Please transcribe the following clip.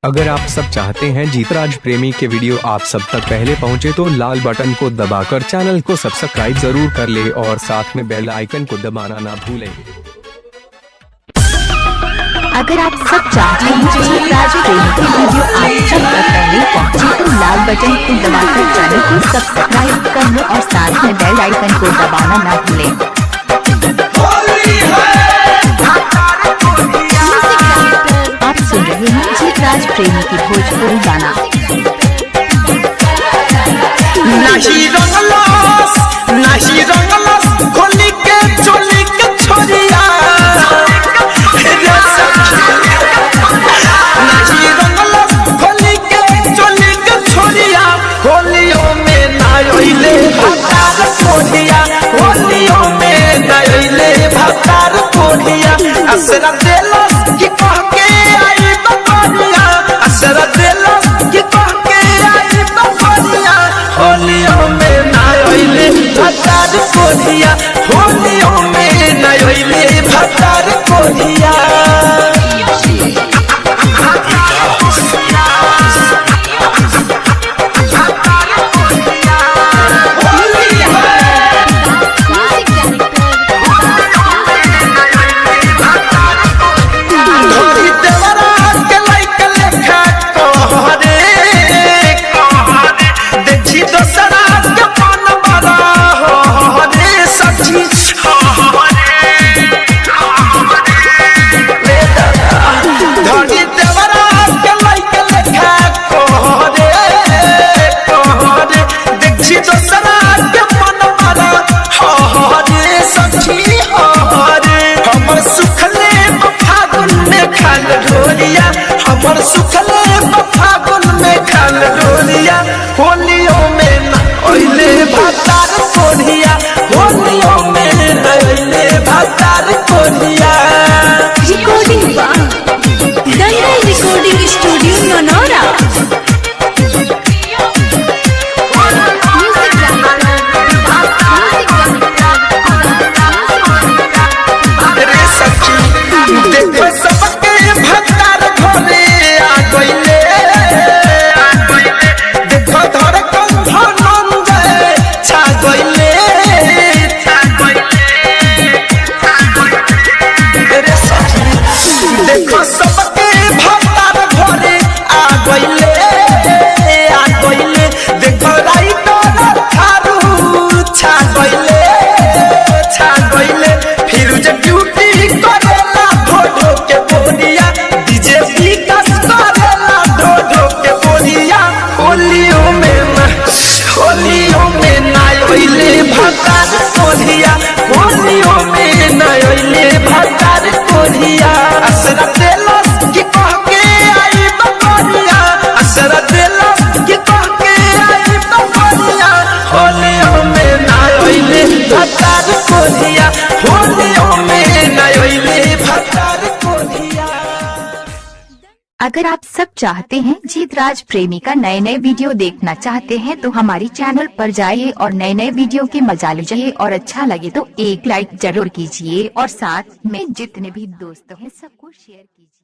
अगर आप सब चाहते हैं जीतराज प्रेमी के वीडियो आप सब तक पहले पहुंचे तो लाल बटन को दबाकर चैनल को सब्सक्राइब जरूर कर ले और साथ में बेल आइकन को दबाना ना भूलें। अगर आप सब चाहते हैं जीतराज प्रेमी की वीडियो आप सब तक पहले पहुंचे तो लाल बटन को दबाकर चैनल को सब्सक्राइब कर लो और साथ में बेल आइकन को दबाना ना भूलें। आप सुन रहे हैं जीतराज प्रेमी की भोजपुरी गाना। नाही रंगलस खोली के चोली के छोरिया नाही रंगलस खोली के चोली के छोरिया होलियों में ना आइले भतार कोढ़िया होलियों में ना आइले भतार कोढ़िया असरा देलस कि कह के आई बकरिया असरा देलस कि कह के आई बकरिया होलियों में ना आइले भतार कोढ़िया होलियों में ना आइले भतार कोढ़िया। हमर सुखले फागुन में खाल ढोलिया होलियों में ना आइले भतार कोढ़िया होलियों में ना आइले भतार कोढ़िया। Recording Ganga recording studio Monera. देखो सबके भतार घरे आ गइले देखो धर कंधन जाए छा गइले रे सखी देखो सबके भतार घरे आ गइले देखो राइटर थारू छा गइले फिर जब ड्यूटी करेला ढो के बोलिया डीजे विकास करेला ढो के बोलिया होलियों में ना आइले भतार कोढ़िया होलियों में ना आइले भतार कोढ़िया असरा देलस कि कह के आई बकरिया असरा देलस कि कह के आई बकरिया होलियों में ना आइले भतार कोढ़िया होलियों में ना आइले भतार कोढ़िया। अगर आप सब चाहते हैं जीतराज प्रेमी का नए वीडियो देखना चाहते हैं तो हमारी चैनल पर जाइए और नए वीडियो के मजा लीजिए और अच्छा लगे तो एक लाइक जरूर कीजिए और साथ में जितने भी दोस्त हैं सबको शेयर कीजिए।